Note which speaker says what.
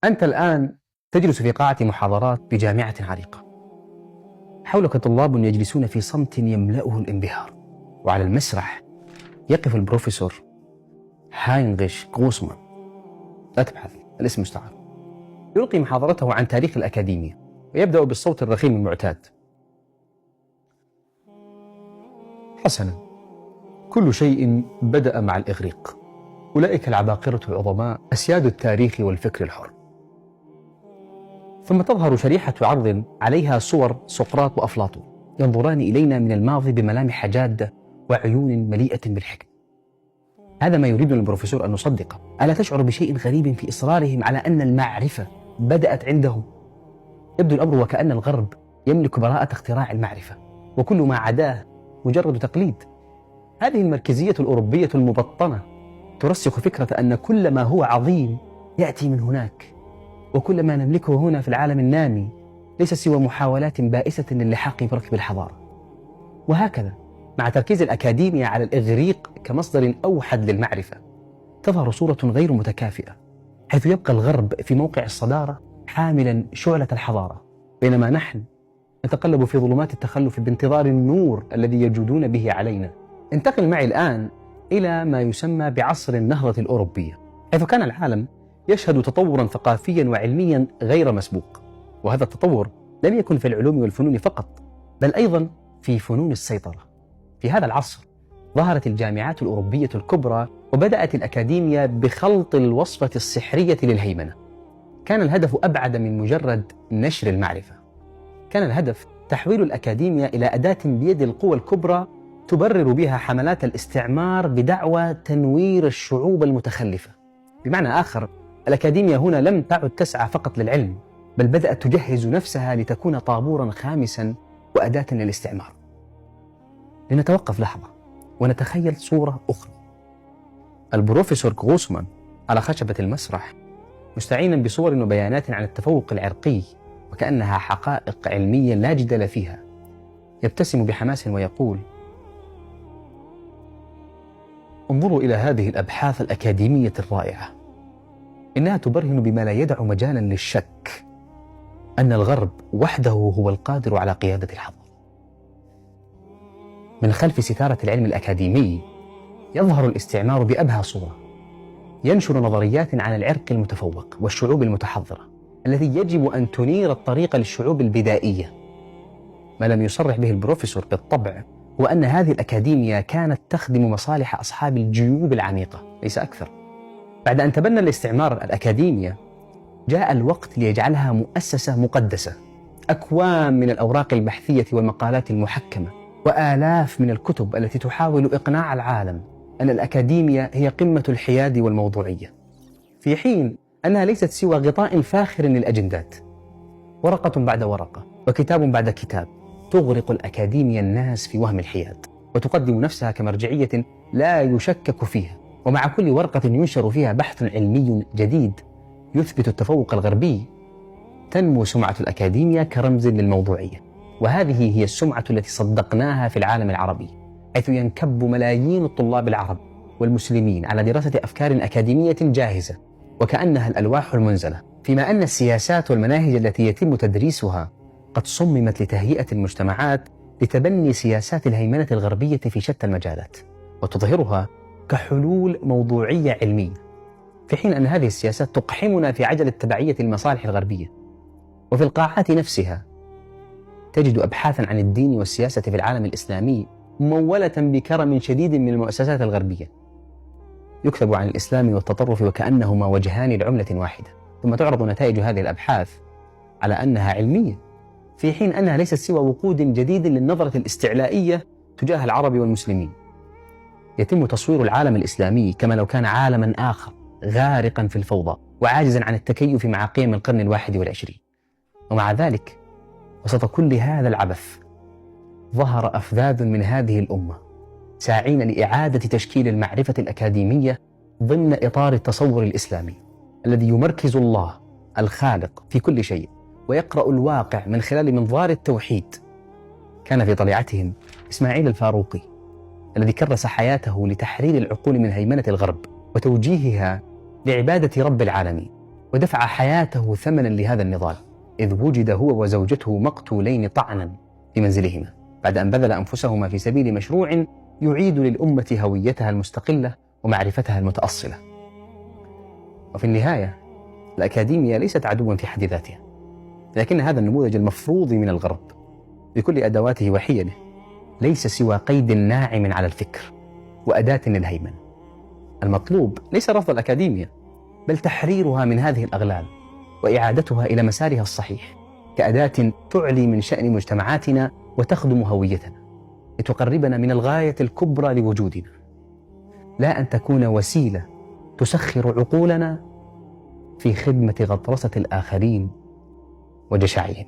Speaker 1: أنت الآن تجلس في قاعة محاضرات بجامعة عريقة، حولك طلاب يجلسون في صمت يملأه الانبهار، وعلى المسرح يقف البروفيسور هاينغش غوسمان، لا تبحث، الاسم مستعار، يلقي محاضرته عن تاريخ الأكاديمية، ويبدأ بالصوت الرخيم المعتاد: حسنا، كل شيء بدأ مع الإغريق، أولئك العباقرة العظماء أسياد التاريخ والفكر الحر. ثم تظهر شريحة عرض عليها صور سقراط وأفلاطون ينظران إلينا من الماضي بملامح جادة وعيون مليئة بالحكم. هذا ما يريدنا البروفيسور أن نصدقه. ألا تشعر بشيء غريب في إصرارهم على أن المعرفة بدأت عندهم؟ يبدو الأمر وكأن الغرب يملك براءة اختراع المعرفة، وكل ما عداه مجرد تقليد. هذه المركزية الأوروبية المبطنة ترسخ فكرة أن كل ما هو عظيم يأتي من هناك، وكل ما نملكه هنا في العالم النامي ليس سوى محاولات بائسة للحاق بركب الحضارة. وهكذا مع تركيز الأكاديمية على الإغريق كمصدر أوحد للمعرفة، تظهر صورة غير متكافئة، حيث يبقى الغرب في موقع الصدارة حاملا شعلة الحضارة، بينما نحن نتقلب في ظلمات التخلف بانتظار النور الذي يجودون به علينا. انتقل معي الآن إلى ما يسمى بعصر النهضة الأوروبية، حيث كان العالم يشهد تطورا ثقافيا وعلميا غير مسبوق. وهذا التطور لم يكن في العلوم والفنون فقط، بل أيضا في فنون السيطرة. في هذا العصر ظهرت الجامعات الأوروبية الكبرى، وبدأت الأكاديمية بخلط الوصفة السحرية للهيمنة. كان الهدف أبعد من مجرد نشر المعرفة، كان الهدف تحويل الأكاديمية إلى أداة بيد القوى الكبرى تبرر بها حملات الاستعمار بدعوى تنوير الشعوب المتخلفة. بمعنى آخر، الأكاديمية هنا لم تعد تسعى فقط للعلم، بل بدأت تجهز نفسها لتكون طابورا خامسا وأداة للاستعمار. لنتوقف لحظة ونتخيل صورة أخرى: البروفيسور غوسمان على خشبة المسرح مستعينا بصور وبيانات عن التفوق العرقي وكأنها حقائق علمية لا جدال فيها، يبتسم بحماس ويقول: انظروا إلى هذه الأبحاث الأكاديمية الرائعة، إنها تبرهن بما لا يدع مجالا للشك أن الغرب وحده هو القادر على قيادة الحضارة. من خلف ستارة العلم الأكاديمي يظهر الاستعمار بأبهى صورة، ينشر نظريات عن العرق المتفوق والشعوب المتحضرة التي يجب أن تنير الطريق للشعوب البدائية. ما لم يصرح به البروفيسور بالطبع هو أن هذه الأكاديمية كانت تخدم مصالح أصحاب الجيوب العميقة، ليس أكثر. بعد أن تبنى الاستعمار الأكاديمية، جاء الوقت ليجعلها مؤسسة مقدسة. أكوام من الأوراق البحثية والمقالات المحكمة، وآلاف من الكتب التي تحاول إقناع العالم أن الأكاديمية هي قمة الحياد والموضوعية، في حين أنها ليست سوى غطاء فاخر للأجندات. ورقة بعد ورقة وكتاب بعد كتاب تغرق الأكاديمية الناس في وهم الحياد، وتقدم نفسها كمرجعية لا يشكك فيها. ومع كل ورقة ينشر فيها بحث علمي جديد يثبت التفوق الغربي، تنمو سمعة الأكاديمية كرمز للموضوعية. وهذه هي السمعة التي صدقناها في العالم العربي، حيث ينكب ملايين الطلاب العرب والمسلمين على دراسة أفكار أكاديمية جاهزة وكأنها الألواح المنزلة، فيما أن السياسات والمناهج التي يتم تدريسها قد صممت لتهيئة المجتمعات لتبني سياسات الهيمنة الغربية في شتى المجالات، وتظهرها كحلول موضوعية علمية، في حين أن هذه السياسات تقحمنا في عجلة تبعية المصالح الغربية. وفي القاعات نفسها تجد أبحاثا عن الدين والسياسة في العالم الإسلامي ممولة بكرم شديد من المؤسسات الغربية، يكتب عن الإسلام والتطرف وكأنهما وجهان لعملة واحدة، ثم تعرض نتائج هذه الأبحاث على أنها علمية، في حين أنها ليست سوى وقود جديد للنظرة الاستعلائية تجاه العرب والمسلمين. يتم تصوير العالم الإسلامي كما لو كان عالما آخر غارقا في الفوضى وعاجزا عن التكيف مع قيم القرن 21. ومع ذلك، وسط كل هذا العبث، ظهر أفذاذ من هذه الأمة ساعين لإعادة تشكيل المعرفة الأكاديمية ضمن إطار التصور الإسلامي الذي يمركز الله الخالق في كل شيء ويقرأ الواقع من خلال منظار التوحيد. كان في طليعتهم إسماعيل الفاروقي الذي كرس حياته لتحرير العقول من هيمنة الغرب وتوجيهها لعبادة رب العالمين، ودفع حياته ثمنا لهذا النضال، إذ وجد هو وزوجته مقتولين طعنا في منزلهما بعد أن بذل أنفسهما في سبيل مشروع يعيد للأمة هويتها المستقلة ومعرفتها المتأصلة. وفي النهاية الأكاديمية ليست عدوا في حد ذاتها، لكن هذا النموذج المفروض من الغرب بكل أدواته وحيله ليس سوى قيد ناعم على الفكر وأداة للهيمنة. المطلوب ليس رفض الأكاديمية، بل تحريرها من هذه الأغلال وإعادتها إلى مسارها الصحيح كأداة تعلي من شأن مجتمعاتنا وتخدم هويتنا لتقربنا من الغاية الكبرى لوجودنا، لا أن تكون وسيلة تسخر عقولنا في خدمة غطرسة الآخرين وجشعهم.